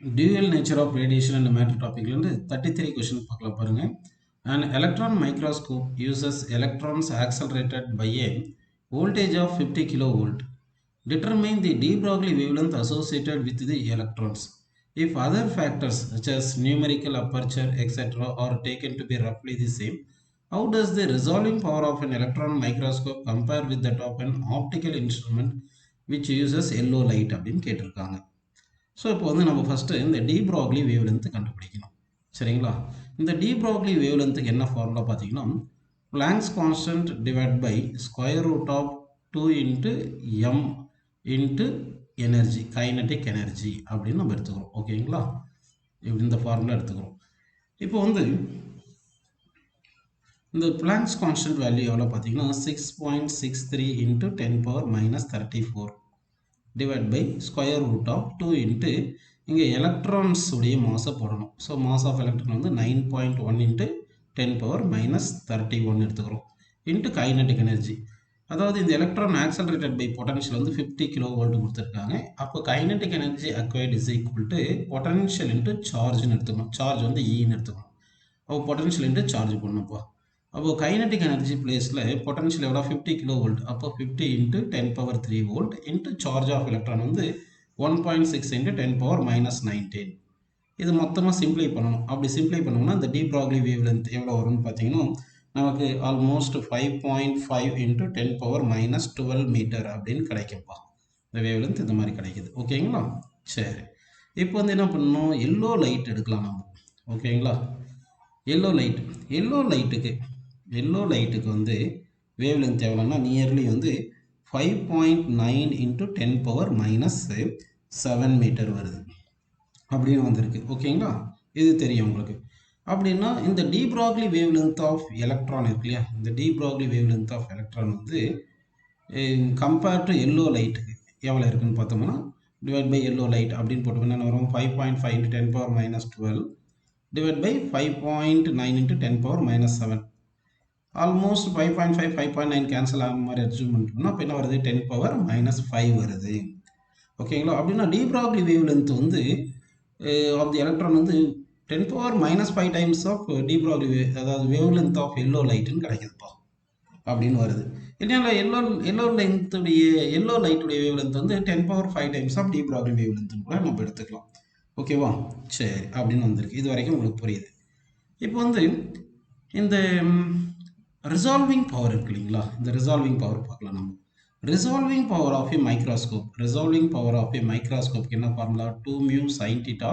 Dual nature of radiation and matter topic 33 question பார்க்கலாம் பாருங்க. An electron microscope uses electrons accelerated by a voltage of 50 kilovolt. Determine the de Broglie wavelength associated with the electrons. If other factors such as numerical aperture etc. are taken to be roughly the same, how does the resolving power of an electron microscope compare with that of an optical instrument which uses yellow light அப்படின்னு கேட்டிருக்காங்க. So இப்போ வந்து நம்ம first இந்த de Broglie wave length கண்டுபிடிக்கணும். சரிங்களா? இந்த de Broglie wave லென்த்துக்கு என்ன ஃபார்முலா பார்த்தீங்கன்னா, Planck's constant divide by square root of 2 into M into energy, kinetic energy அப்படின்னு நம்ம எடுத்துக்கிறோம். ஓகேங்களா? இப்படி இந்த ஃபார்முலா எடுத்துக்கிறோம். இப்போ வந்து இந்த பிளாங்க்ஸ் கான்ஸ்டன்ட் வேல்யூ எவ்வளோ பார்த்தீங்கன்னா 6.63 into 10⁻−34 divided by square root of 2 into இங்கே electrons உடைய மாஸை போடணும். ஸோ மாஸ் ஆஃப் எலக்ட்ரான் வந்து 9.1 into 10⁻−31 எடுத்துக்கிறோம் இன்ட்டு கைனடிக் எனர்ஜி. அதாவது இந்த எலக்ட்ரான் ஆக்சலரேட்டட் பை பொட்டன்ஷியல் வந்து 50 கிலோவோல்ட் கொடுத்துருக்காங்க. அப்போ kinetic energy acquired is equal to potential into சார்ஜ்னு எடுத்துக்கணும். சார்ஜ் வந்து ஈன்னு எடுத்துக்கணும். அப்போ பொட்டன்ஷியல் இன்ட்டு சார்ஜ் பண்ணணும்ப்பா. அப்போ கைனடிக் எனர்ஜி பிளேஸில் பொட்டன்ஷியல் எவ்வளோ 50 கிலோ வோல்ட். அப்போ 50 into 10⁻3 volt into charge of electron வந்து 1.6 இன்ட்டு 10⁻−19. இது மொத்தமாக சிம்ப்ளை பண்ணணும். அப்படி சிம்ப்ளை பண்ணோம்னா இந்த டி ப்ராக்லி வேவ் லென்த் எவ்வளோ வரும்னு பார்த்தீங்கன்னா நமக்கு ஆல்மோஸ்ட் 5.5 இன்ட்டு 10⁻−12 மீட்டர் அப்படின்னு கிடைக்கும்ப்பா. இந்த வேவ் லென்த் இந்த மாதிரி கிடைக்குது. ஓகேங்களா? சரி, இப்போ வந்து என்ன பண்ணணும், எல்லோ லைட் எடுக்கலாம் நம்ம. ஓகேங்களா? எல்லோ லைட்டுக்கு வந்து வேவ் லென்த் எவ்வளோன்னா நியர்லி வந்து 5.9 இன்ட்டு 10⁻−7 மீட்டர் வருது அப்படின்னு வந்திருக்கு. ஓகேங்களா? இது தெரியும் உங்களுக்கு. அப்படின்னா இந்த de Broglie wave length of electron இருக்கு இல்லையா, இந்த de Broglie wave length of electron வந்து கம்பேர்ட் டு எல்லோ லைட்டுக்கு எவ்வளோ இருக்குன்னு பார்த்தோம்னா டிவைட் பை எல்லோ லைட் அப்படின்னு போட்டோம்னா என்ன வரும், 5.5 into 10⁻−12 divided by 5.9 into 10⁻−7. Almost 5.5 5.9 cancel ஆகிற மாதிரி அச்சீவ் பண்ணிட்டோம்னா அப்போ என்ன வருது, 10⁻−5 வருது. ஓகேங்களா? அப்படின்னா டி ப்ராக்லி வேவ் லென்த் வந்து ஆஃப் தி எலக்ட்ரான் வந்து 10⁻−5 டைம்ஸ் ஆஃப் டி ப்ராக்லி அதாவது வேவ் லென்த் ஆஃப் எல்லோ லைட்டுன்னு கிடைக்குதுப்பா அப்படின்னு வருது. இல்லையா? எல்லோ லைட்டுடைய வேவ் லென்த் வந்து 10⁻5 டைம்ஸ் ஆஃப் டி ப்ராக்லி வேவ் லென்த்னு கூட நம்ம எடுத்துக்கலாம். ஓகேவா? சரி, அப்படின்னு வந்திருக்கு. இது வரைக்கும் உங்களுக்கு புரியுது. இப்போ வந்து இந்த ரிசால்விங் பவர் இருக்கு இல்லைங்களா, இந்த ரிசால்விங் பவர் பார்க்கலாம் நம்ம. Resolving power of a microscope என்ன formula, 2μ sin θ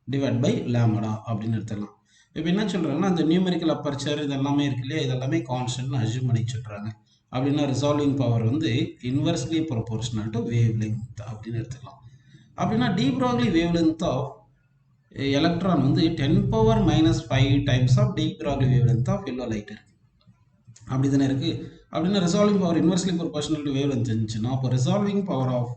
divide by lambda அப்படின்னு எடுத்துக்கலாம். இப்போ என்ன சொல்கிறாங்கன்னா இந்த நியூமெரிக்கல் அப்பர்ச்சர் இதெல்லாமே இருக்கு இல்லையா, இதெல்லாமே கான்ஸ்டன்ட்னு அஸ்யூம் பண்ணி சொல்கிறாங்க. அப்படின்னா ரிசால்விங் பவர் வந்து inversely proportional to wave length அப்படின்னு எடுத்துக்கலாம். அப்படின்னா de Broglie wave length of electron வந்து 10⁻−5 times of de Broglie wave length of yellow light இருக்கு. அப்படி தானே இருக்கு. அப்படின்னா resolving power inversely proportional to wave length இருந்துச்சுன்னா அப்போ ரிசால்விங் பவர் ஆஃப்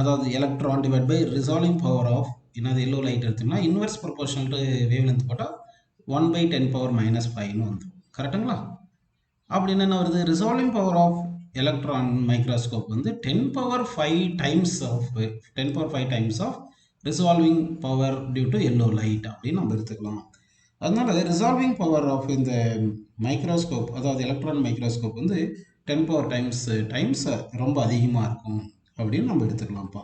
அதாவது electron divide by resolving power of என்னது எல்லோ லைட் எடுத்தோம்னா inverse proportional to wave length போட்டால் 1/10⁻−5ன்னு வந்துடும். கரெக்டுங்களா? அப்படின்னு என்ன வருது, resolving power of electron microscope வந்து 10⁻5 times of resolving power due to yellow light அப்படின்னு நம்ம எடுத்துக்கலாம். அதனால ரிசால்விங் பவர் ஆஃப் இந்த மைக்ரோஸ்கோப் அதாவது எலக்ட்ரான் மைக்ரோஸ்கோப் வந்து 10 பவர் டைம்ஸ் ரொம்ப அதிகமாக இருக்கும் அப்படின்னு நம்ம எடுத்துக்கலாம்ப்பா.